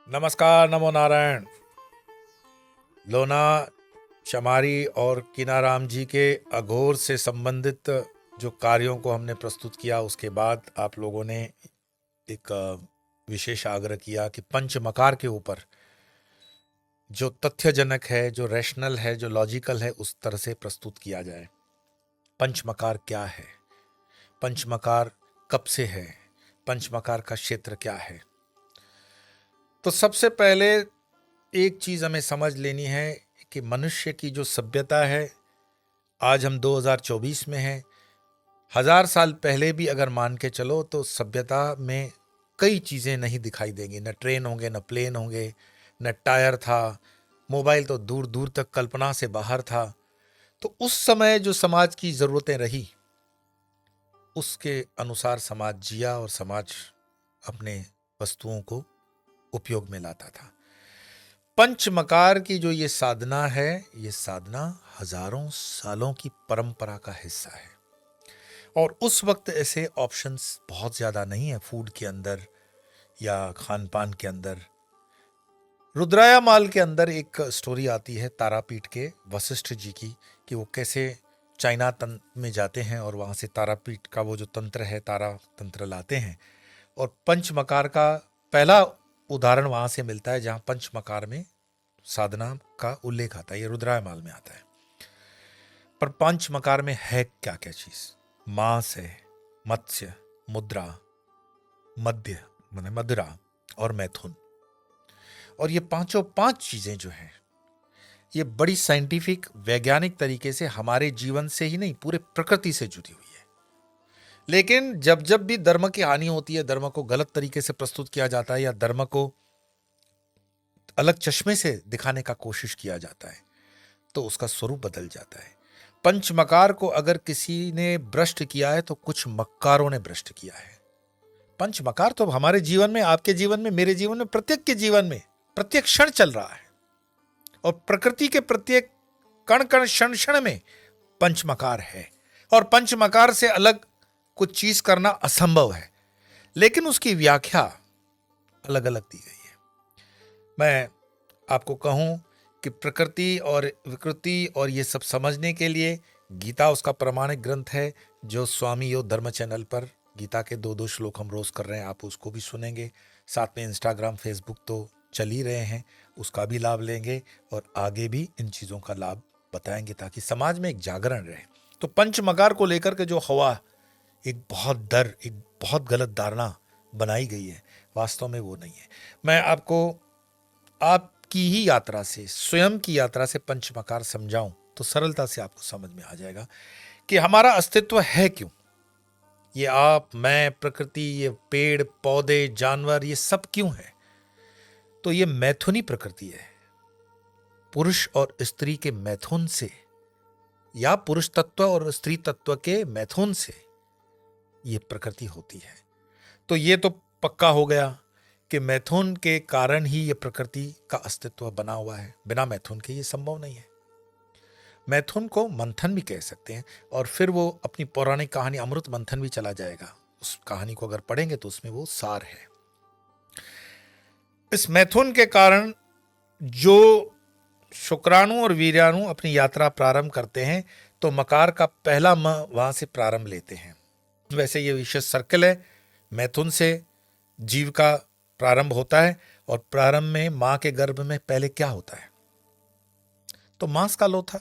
नमस्कार, नमो नारायण। लोना चमारी और कीनाराम जी के अघोर से संबंधित जो कार्यों को हमने प्रस्तुत किया, उसके बाद आप लोगों ने एक विशेष आग्रह किया कि पंचमकार के ऊपर जो तथ्यजनक है, जो रैशनल है, जो लॉजिकल है, उस तरह से प्रस्तुत किया जाए। पंचमकार क्या है, पंचमकार कब से है, पंचमकार का क्षेत्र क्या है। तो सबसे पहले एक चीज हमें समझ लेनी है कि मनुष्य की जो सभ्यता है, आज हम 2024 में हैं, 1000 साल पहले भी अगर मान के चलो तो सभ्यता में कई चीजें नहीं दिखाई देंगी। न ट्रेन होंगे, न प्लेन होंगे, न टायर था, मोबाइल तो दूर दूर तक कल्पना से बाहर था। तो उस समय जो समाज की जरूरतें रही, उसके अनुसार समाज जिया और समाज अपने वस्तुओं को उपयोग में लाता था। पंचमकार की जो ये साधना है, ये साधना हजारों सालों की परंपरा का हिस्सा है। और उस वक्त ऐसे ऑप्शंस बहुत ज्यादा नहीं है फूड के अंदर या खान पान के अंदर। रुद्रायामाल के अंदर एक स्टोरी आती है तारापीठ के वशिष्ठ जी की, कि वो कैसे चाइना में जाते हैं और वहां से तारापीठ का वो जो तंत्र है, तारा तंत्र लाते हैं। और पंचमकार का पहला उदाहरण वहां से मिलता है, जहां पंचमकार में साधना का उल्लेख आता है। ये रुद्रायमाल में आता है। पर पंचमकार में है क्या क्या चीज? मांस है, मत्स्य, मुद्रा, मध्य माने मदिरा और मैथुन। और ये पांचों पांच चीजें जो हैं, ये बड़ी साइंटिफिक वैज्ञानिक तरीके से हमारे जीवन से ही नहीं, पूरे प्रकृति से जुड़ी हुई है। लेकिन जब जब भी धर्म की हानि होती है, धर्म को गलत तरीके से प्रस्तुत किया जाता है या धर्म को अलग चश्मे से दिखाने का कोशिश किया जाता है, तो उसका स्वरूप बदल जाता है। पंचमकार को अगर किसी ने भ्रष्ट किया है तो कुछ मक्कारों ने भ्रष्ट किया है। पंचमकार तो हमारे जीवन में, आपके जीवन में, मेरे जीवन में, प्रत्येक के जीवन में प्रत्येक क्षण चल रहा है। और प्रकृति के प्रत्येक कण कण क्षण क्षण में पंचमकार है। और पंचमकार से अलग कुछ चीज करना असंभव है, लेकिन उसकी व्याख्या अलग अलग दी गई है। मैं आपको कहूं कि प्रकृति और विकृति और ये सब समझने के लिए गीता उसका प्रमाणिक ग्रंथ है, जो स्वामी योग धर्म चैनल पर गीता के 2-2 श्लोक हम रोज कर रहे हैं। आप उसको भी सुनेंगे, साथ में इंस्टाग्राम फेसबुक तो चल ही रहे हैं, उसका भी लाभ लेंगे और आगे भी इन चीजों का लाभ बताएंगे, ताकि समाज में एक जागरण रहे। तो पंचमकार को लेकर के जो हवा एक बहुत गलत धारणा बनाई गई है, वास्तव में वो नहीं है। मैं आपको आपकी ही यात्रा से, स्वयं की यात्रा से पंचमकार समझाऊं तो सरलता से आपको समझ में आ जाएगा कि हमारा अस्तित्व है क्यों। ये आप, मैं, प्रकृति, ये पेड़ पौधे, जानवर, ये सब क्यों है? तो ये मैथुनी प्रकृति है। पुरुष और स्त्री के मैथुन से, या पुरुष तत्व और स्त्री तत्व के मैथुन से ये प्रकृति होती है। तो ये तो पक्का हो गया कि मैथुन के कारण ही ये प्रकृति का अस्तित्व बना हुआ है। बिना मैथुन के ये संभव नहीं है। मैथुन को मंथन भी कह सकते हैं, और फिर वो अपनी पौराणिक कहानी अमृत मंथन भी चला जाएगा। उस कहानी को अगर पढ़ेंगे तो उसमें वो सार है। इस मैथुन के कारण जो शुक्राणु और वीर्याणु अपनी यात्रा प्रारंभ करते हैं, तो मकार का पहला म वहां से प्रारंभ लेते हैं। वैसे ये विशेष सर्कल है, मैथुन से जीव का प्रारंभ होता है। और प्रारंभ में मां के गर्भ में पहले क्या होता है? तो मांस का लोथा।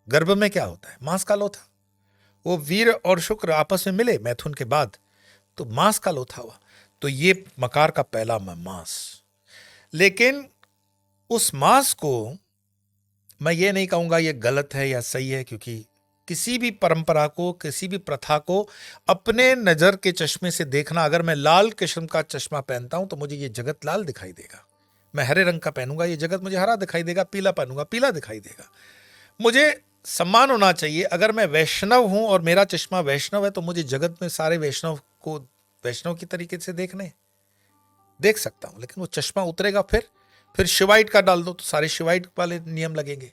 गर्भ में क्या होता है? मांस का लोथा। वो वीर और शुक्र आपस में मिले मैथुन के बाद, तो मांस का लोथा हुआ। तो ये मकार का पहला मांस। लेकिन उस मांस को मैं ये नहीं कहूंगा ये गलत है या सही है, क्योंकि किसी भी परंपरा को, किसी भी प्रथा को अपने नजर के चश्मे से देखना, अगर मैं लाल किस्म का चश्मा पहनता हूं तो मुझे ये जगत लाल दिखाई देगा। मैं हरे रंग का पहनूंगा, ये जगत मुझे हरा दिखाई देगा। पीला पहनूंगा, पीला दिखाई देगा। मुझे सम्मान होना चाहिए। अगर मैं वैष्णव हूं और मेरा चश्मा वैष्णव है, तो मुझे जगत में सारे वैष्णव को वैष्णव की तरीके से देख सकता हूं। लेकिन वो चश्मा उतरेगा, फिर शिवाइट का डाल दो तो सारे शिवाइट वाले नियम लगेंगे।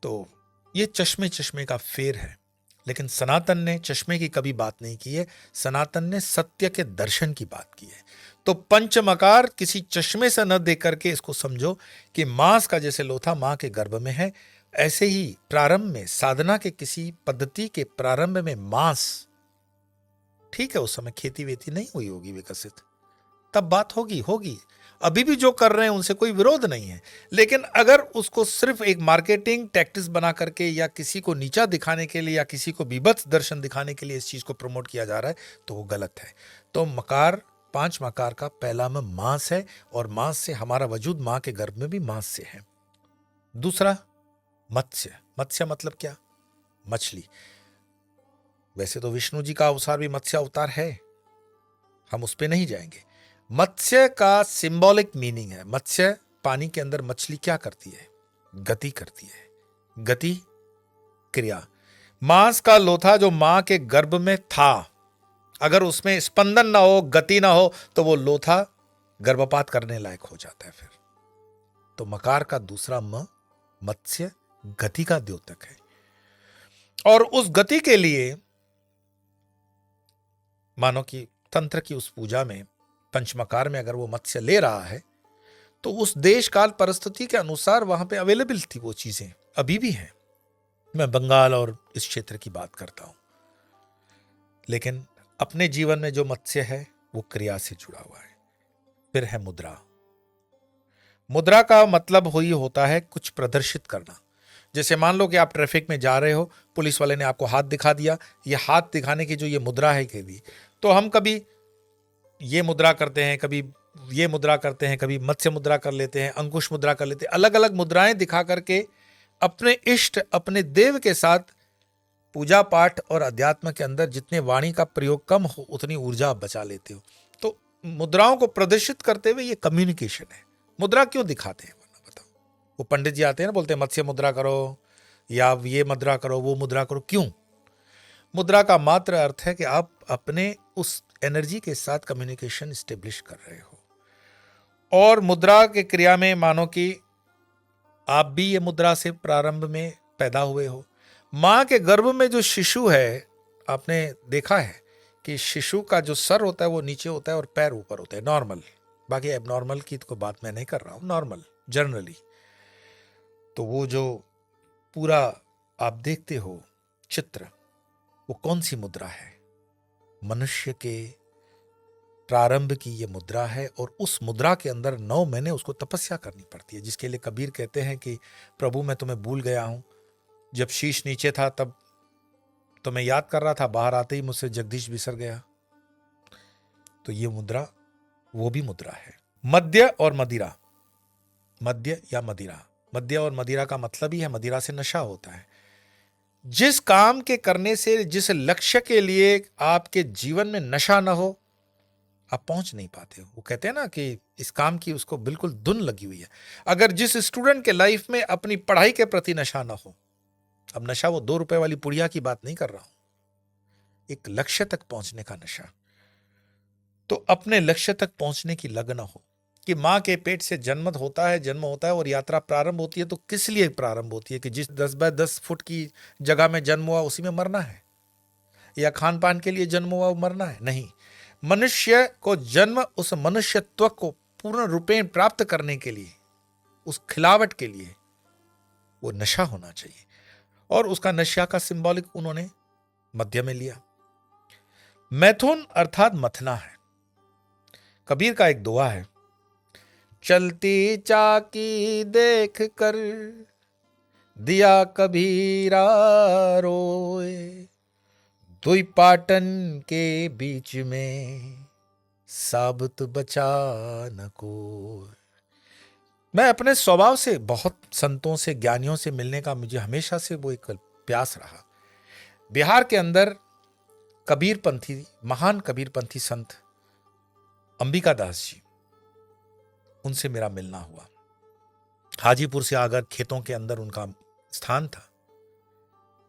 तो ये चश्मे का फेर है। लेकिन सनातन ने चश्मे की कभी बात नहीं की है। सनातन ने सत्य के दर्शन की बात की है। तो पंचमकार किसी चश्मे से न देख करके इसको समझो कि मांस का जैसे लोथा मां के गर्भ में है, ऐसे ही प्रारंभ में साधना के किसी पद्धति के प्रारंभ में मांस, ठीक है उस समय खेती वेती नहीं हुई होगी विकसित, तब बात होगी। अभी भी जो कर रहे हैं उनसे कोई विरोध नहीं है, लेकिन अगर उसको सिर्फ एक मार्केटिंग टैक्टिस बना करके या किसी को नीचा दिखाने के लिए या किसी को बीभत्स दर्शन दिखाने के लिए इस चीज को प्रमोट किया जा रहा है तो वो गलत है। तो मकार, 5 मकार का पहला में मांस है, और मांस से हमारा वजूद मां के गर्भ में भी मांस से है। दूसरा मत्स्य। मत्स्य मतलब क्या? मछली। वैसे तो विष्णु जी का अवतार भी मत्स्य अवतार है, हम उस पर नहीं जाएंगे। मत्स्य का सिंबॉलिक मीनिंग है, मत्स्य पानी के अंदर मछली क्या करती है? गति करती है। गति, क्रिया। मांस का लोथा जो मां के गर्भ में था, अगर उसमें स्पंदन ना हो, गति ना हो, तो वो लोथा गर्भपात करने लायक हो जाता है फिर। तो मकार का दूसरा म, मत्स्य, गति का द्योतक है। और उस गति के लिए मानो कि तंत्र की उस पूजा में पंचमकार में अगर वो मत्स्य ले रहा है तो उस देश काल परिस्थिति के अनुसार वहां पे अवेलेबल थी वो चीजें, अभी भी हैं। मैं बंगाल और इस क्षेत्र की बात करता हूं, लेकिन अपने जीवन में जो मत्स्य है वो क्रिया से जुड़ा हुआ है। फिर है मुद्रा। मुद्रा का मतलब ही होता है कुछ प्रदर्शित करना। जैसे मान लो कि आप ट्रैफिक में जा रहे हो, पुलिस वाले ने आपको हाथ दिखा दिया, ये हाथ दिखाने की जो ये मुद्रा है के लिए, तो हम कभी ये मुद्रा करते हैं, कभी ये मुद्रा करते हैं, कभी मत्स्य मुद्रा कर लेते हैं, अंकुश मुद्रा कर लेते हैं। अलग अलग मुद्राएं दिखा करके अपने इष्ट, अपने देव के साथ पूजा पाठ और अध्यात्म के अंदर जितने वाणी का प्रयोग कम हो उतनी ऊर्जा आप बचा लेते हो। तो मुद्राओं को प्रदर्शित करते हुए ये कम्युनिकेशन है। मुद्रा क्यों दिखाते हैं बताओ? वो पंडित जी आते हैं ना, बोलते हैं मत्स्य मुद्रा करो या ये मुद्रा करो, वो मुद्रा करो। क्यों? मुद्रा का मात्र अर्थ है कि आप अपने उस एनर्जी के साथ कम्युनिकेशन स्टेब्लिश कर रहे हो। और मुद्रा के क्रिया में मानो कि आप भी ये मुद्रा से प्रारंभ में पैदा हुए हो। मां के गर्भ में जो शिशु है, आपने देखा है कि शिशु का जो सर होता है वो नीचे होता है और पैर ऊपर होता है, नॉर्मल। बाकी एबनॉर्मल की तो बात मैं नहीं कर रहा हूं, नॉर्मल जनरली। तो वो जो पूरा आप देखते हो चित्र, वो कौन सी मुद्रा है? मनुष्य के प्रारंभ की ये मुद्रा है, और उस मुद्रा के अंदर 9 महीने उसको तपस्या करनी पड़ती है, जिसके लिए कबीर कहते हैं कि प्रभु मैं तुम्हें भूल गया हूं, जब शीश नीचे था तब तो मैं याद कर रहा था, बाहर आते ही मुझसे जगदीश बिसर गया। तो ये मुद्रा वो भी मुद्रा है। मद्य और मदिरा। मद्य या मदिरा, मद्य और मदिरा का मतलब ही है मदिरा से नशा होता है। जिस काम के करने से, जिस लक्ष्य के लिए आपके जीवन में नशा ना हो, आप पहुंच नहीं पाते हो। वो कहते हैं ना कि इस काम की उसको बिल्कुल धुन लगी हुई है। अगर जिस स्टूडेंट के लाइफ में अपनी पढ़ाई के प्रति नशा ना हो, अब नशा वो 2 रुपए वाली पुड़िया की बात नहीं कर रहा हूं, एक लक्ष्य तक पहुंचने का नशा, तो अपने लक्ष्य तक पहुंचने की लगन हो कि मां के पेट से जन्म होता है और यात्रा प्रारंभ होती है। तो किस लिए प्रारंभ होती है? कि जिस 10 बाय 10 फुट की जगह में जन्म हुआ उसी में मरना है, या खान पान के लिए जन्म हुआ वो मरना है? नहीं। मनुष्य को जन्म उस मनुष्यत्व को पूर्ण रूपेण प्राप्त करने के लिए, उस खिलावट के लिए वो नशा होना चाहिए, और उसका नशा का सिंबॉलिक उन्होंने मध्य में लिया। मैथुन अर्थात मथना है। कबीर का एक दुआ है, चलती चाकी देख कर दिया कबीरा रोए, दुई पाटन के बीच में साबुत बचा न कोई। मैं अपने स्वभाव से बहुत संतों से, ज्ञानियों से मिलने का मुझे हमेशा से वो एक प्यास रहा। बिहार के अंदर कबीरपंथी, महान कबीरपंथी संत अंबिका दास जी, उनसे मेरा मिलना हुआ। हाजीपुर से आकर खेतों के अंदर उनका स्थान था,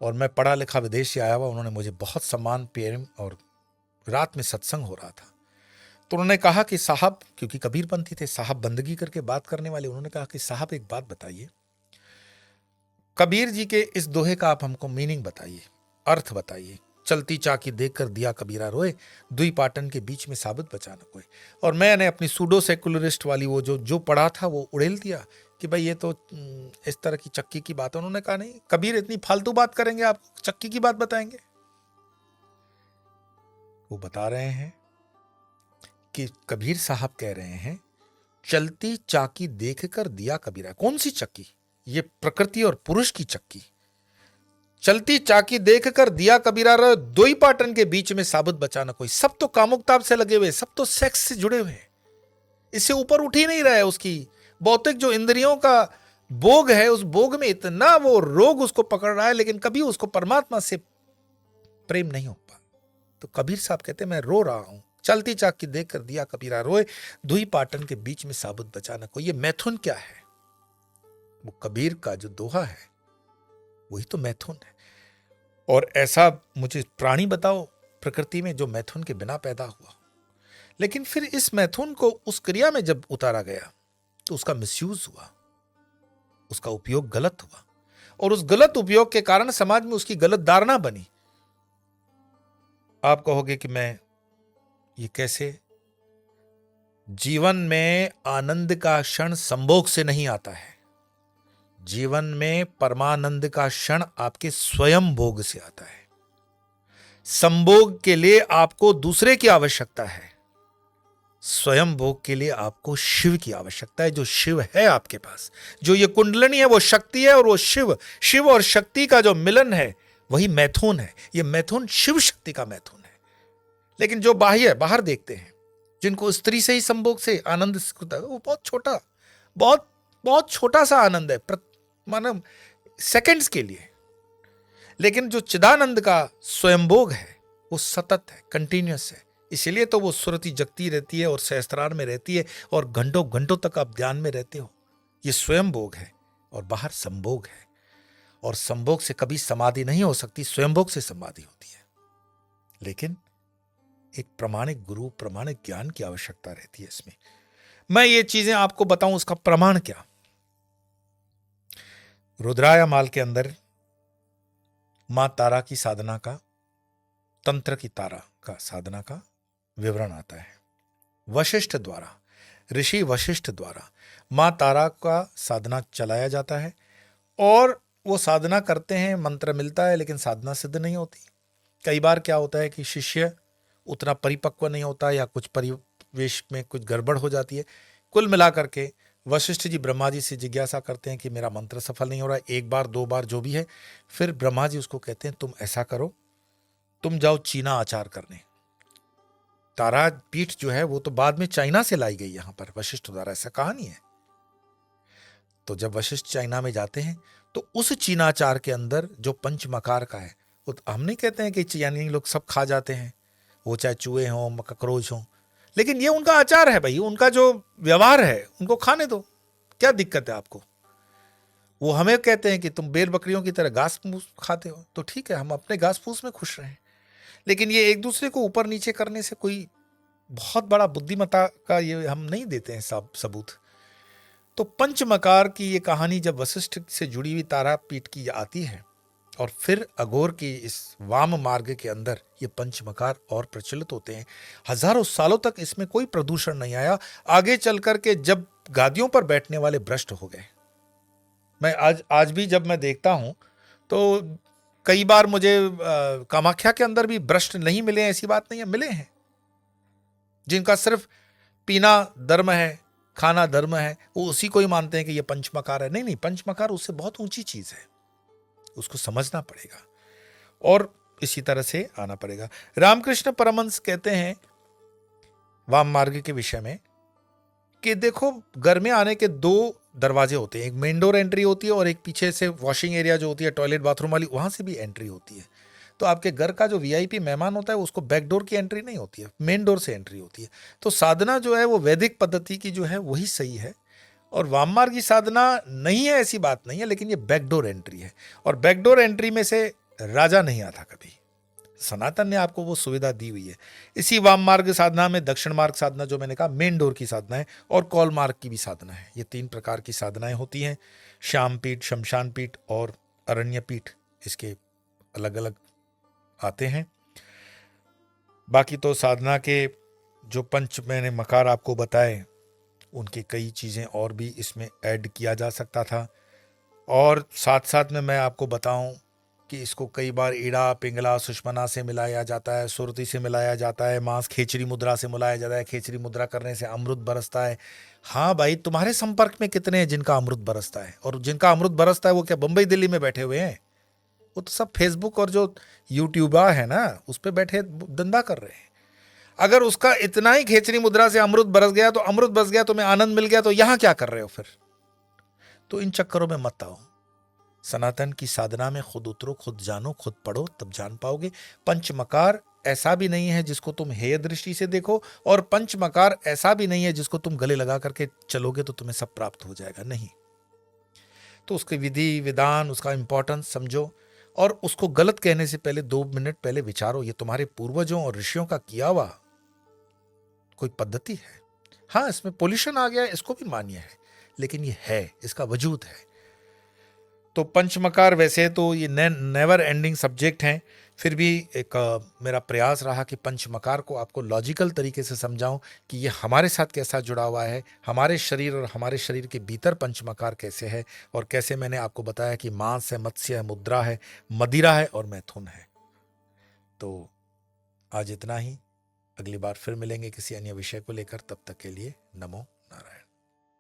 और मैं पढ़ा लिखा विदेश से आया हुआ। उन्होंने मुझे बहुत सम्मान, प्रेम, और रात में सत्संग हो रहा था तो उन्होंने कहा कि साहब, क्योंकि कबीरपंथी थे, साहब बंदगी करके बात करने वाले, उन्होंने कहा कि साहब एक बात बताइए, कबीर जी के इस दोहे का आप हमको मीनिंग बताइए, अर्थ बताइए। चलती चाकी देखकर दिया कबीरा रोए, दुई पाटन के बीच में साबित बचा न कोई। और मैंने अपनी सूडो सेकुलरिस्ट वाली वो जो पढ़ा था वो उड़ेल दिया कि भाई ये तो इस तरह की चक्की की बात है। उन्होंने कहा नहीं कबीर इतनी फालतू बात करेंगे, आप चक्की की बात बताएंगे। वो बता रहे हैं कि कबीर साहब कह रहे हैं चलती चाकी देखकर दिया कबीरा। कौन सी चक्की? ये प्रकृति और पुरुष की चक्की। चलती चाकी देखकर दिया कबीरा रे, दो ही पाटन के बीच में साबित बचा न कोई। सब तो कामुकताप से लगे हुए, सब तो सेक्स से जुड़े हुए, इससे ऊपर उठ ही नहीं रहा है। उसकी भौतिक जो इंद्रियों का भोग है, उस भोग में इतना वो रोग उसको पकड़ रहा है, लेकिन कभी उसको परमात्मा से प्रेम नहीं हो पा। तो कबीर साहब कहते मैं रो रहा हूं, चलती चाकी देखकर दिया कबीरा रोए, दुई पाटन के बीच में साबित बचा न कोई। ये मैथुन क्या है? वो कबीर का जो दोहा है वही तो मैथुन है। और ऐसा मुझे प्राणी बताओ प्रकृति में जो मैथुन के बिना पैदा हुआ। लेकिन फिर इस मैथुन को उस क्रिया में जब उतारा गया तो उसका मिसयूज हुआ, उसका उपयोग गलत हुआ, और उस गलत उपयोग के कारण समाज में उसकी गलत धारणा बनी। आप कहोगे कि मैं ये कैसे? जीवन में आनंद का क्षण संभोग से नहीं आता है, जीवन में परमानंद का क्षण आपके स्वयं भोग से आता है। संभोग के लिए आपको दूसरे की आवश्यकता है, स्वयं भोग के लिए आपको शिव की आवश्यकता है। जो शिव है आपके पास, जो ये कुंडलनी है वो शक्ति है, और वो शिव और शक्ति का जो मिलन है वही मैथुन है। ये मैथुन शिव शक्ति का मैथुन है। लेकिन जो बाहर देखते हैं, जिनको स्त्री से ही संभोग से आनंद होता है, वो बहुत छोटा, बहुत छोटा सा आनंद है, मानो सेकंड्स के लिए। लेकिन जो चिदानंद का स्वयंभोग है वो सतत है, कंटिन्यूअस है। इसीलिए तो वो सुरति जगती रहती है और सहस्त्रार में रहती है, और घंटों घंटों तक आप ध्यान में रहते हो। ये स्वयंभोग है और बाहर संभोग है, और संभोग से कभी समाधि नहीं हो सकती, स्वयंभोग से समाधि होती है। लेकिन एक प्रामाणिक गुरु, प्रामाणिक ज्ञान की आवश्यकता रहती है इसमें। मैं ये चीजें आपको बताऊं, उसका प्रमाण क्या? रुद्रायामाल के अंदर मां तारा की साधना का, तंत्र की तारा का साधना का विवरण आता है। वशिष्ठ द्वारा, ऋषि वशिष्ठ द्वारा मां तारा का साधना चलाया जाता है, और वो साधना करते हैं, मंत्र मिलता है, लेकिन साधना सिद्ध नहीं होती। कई बार क्या होता है कि शिष्य उतना परिपक्व नहीं होता, या कुछ परिवेश में कुछ गड़बड़ हो जाती है। कुल मिलाकर के वशिष्ठ जी ब्रह्मा जी से जिज्ञासा करते हैं कि मेरा मंत्र सफल नहीं हो रहा है, एक बार दो बार जो भी है। फिर ब्रह्मा जी उसको कहते हैं तुम ऐसा करो, तुम जाओ चीना आचार करने। तारापीठ जो है वो तो बाद में चाइना से लाई गई, यहां पर वशिष्ठ द्वारा, ऐसा कहानी है। तो जब वशिष्ठ चाइना में जाते हैं तो उस चीनाचार के अंदर जो पंचमकार का है, वो हम नहीं कहते हैं कि चीनी लोग सब खा जाते हैं, वो चाहे चूहे हों, ककरोच हों, लेकिन ये उनका आचार है भाई, उनका जो व्यवहार है, उनको खाने दो, क्या दिक्कत है आपको? वो हमें कहते हैं कि तुम बेल बकरियों की तरह घास फूस खाते हो, तो ठीक है, हम अपने घास फूस में खुश रहें। लेकिन ये एक दूसरे को ऊपर नीचे करने से कोई बहुत बड़ा बुद्धिमत्ता का ये हम नहीं देते हैं सबूत। तो पंचमकार की ये कहानी जब वशिष्ठ से जुड़ी हुई तारापीठ की आती है, और फिर अघोर की इस वाम मार्ग के अंदर ये पंचमकार और प्रचलित होते हैं। हजारों सालों तक इसमें कोई प्रदूषण नहीं आया। आगे चल करके जब गादियों पर बैठने वाले भ्रष्ट हो गए, मैं आज भी जब मैं देखता हूं तो कई बार मुझे कामाख्या के अंदर भी भ्रष्ट नहीं मिले, ऐसी बात नहीं है, मिले हैं, जिनका सिर्फ पीना धर्म है, खाना धर्म है, वो उसी को ही मानते हैं कि ये पंचमकार है। नहीं, पंचमकार उससे बहुत ऊंची चीज है, उसको समझना पड़ेगा और इसी तरह से आना पड़ेगा। रामकृष्ण परमहंस कहते हैं वाम मार्ग के विषय में कि देखो, घर में आने के दो दरवाजे होते हैं, एक मेन डोर एंट्री होती है और एक पीछे से वॉशिंग एरिया जो होती है, टॉयलेट बाथरूम वाली, वहां से भी एंट्री होती है। तो आपके घर का जो वीआईपी मेहमान होता है उसको बैक डोर की एंट्री नहीं होती है, मेन डोर से एंट्री होती है। तो साधना जो है वो वैदिक पद्धति की जो है वही सही है, और वाममार्ग की साधना नहीं है ऐसी बात नहीं है, लेकिन ये बैकडोर एंट्री है। और बैकडोर एंट्री में से राजा नहीं आता कभी, सनातन ने आपको वो सुविधा दी हुई है। इसी वाम मार्ग साधना में दक्षिण मार्ग साधना जो मैंने कहा मेन डोर की साधना है, और कौल मार्ग की भी साधना है। ये तीन प्रकार की साधनाएं होती हैं। श्याम पीठ, शमशान पीठ और अरण्य पीठ इसके अलग अलग आते हैं। बाकी तो साधना के जो पंच मैंने मकार आपको बताए, उनकी कई चीज़ें और भी इसमें ऐड किया जा सकता था। और साथ साथ में मैं आपको बताऊं कि इसको कई बार ईड़ा, पिंगला, सुषमना से मिलाया जाता है, सुरति से मिलाया जाता है, मांस खेचरी मुद्रा से मिलाया जाता है, खेचरी मुद्रा करने से अमृत बरसता है। हाँ भाई, तुम्हारे संपर्क में कितने हैं जिनका अमृत बरसता है? और जिनका अमृत बरसता है वो क्या बंबई दिल्ली में बैठे हुए हैं? वो तो सब फेसबुक और जो यूट्यूबा है ना, उस पर बैठे धंधा कर रहे हैं। अगर उसका इतना ही खेचरी मुद्रा से अमृत बरस गया तो अमृत बरस गया, तुम्हें आनंद मिल गया, तो यहां क्या कर रहे हो फिर? तो इन चक्करों में मत आओ। सनातन की साधना में खुद उतरो, खुद जानो, खुद पढ़ो, तब जान पाओगे। पंचमकार ऐसा भी नहीं है जिसको तुम हेय दृष्टि से देखो, और पंचमकार ऐसा भी नहीं है जिसको तुम गले लगा करके चलोगे तो तुम्हें सब प्राप्त हो जाएगा, नहीं। तो उसके विधि विधान, उसका इंपॉर्टेंस समझो, और उसको गलत कहने से पहले 2 मिनट पहले विचारो, ये तुम्हारे पूर्वजों और ऋषियों का किया हुआ कोई पद्धति है? हाँ, इसमें पोल्यूशन आ गया है, इसको भी मान्य है, लेकिन ये है, इसका वजूद है। तो पंचमकार वैसे तो ये नेवर एंडिंग सब्जेक्ट हैं, फिर भी एक मेरा प्रयास रहा कि पंचमकार को आपको लॉजिकल तरीके से समझाऊं कि ये हमारे साथ कैसा जुड़ा हुआ है, हमारे शरीर और हमारे शरीर के भीतर पंचमकार कैसे है, और कैसे मैंने आपको बताया कि मांस है, मत्स्य है, मुद्रा है, मदिरा है और मैथुन है। तो आज इतना ही, अगली बार फिर मिलेंगे किसी अन्य विषय को लेकर। तब तक के लिए नमो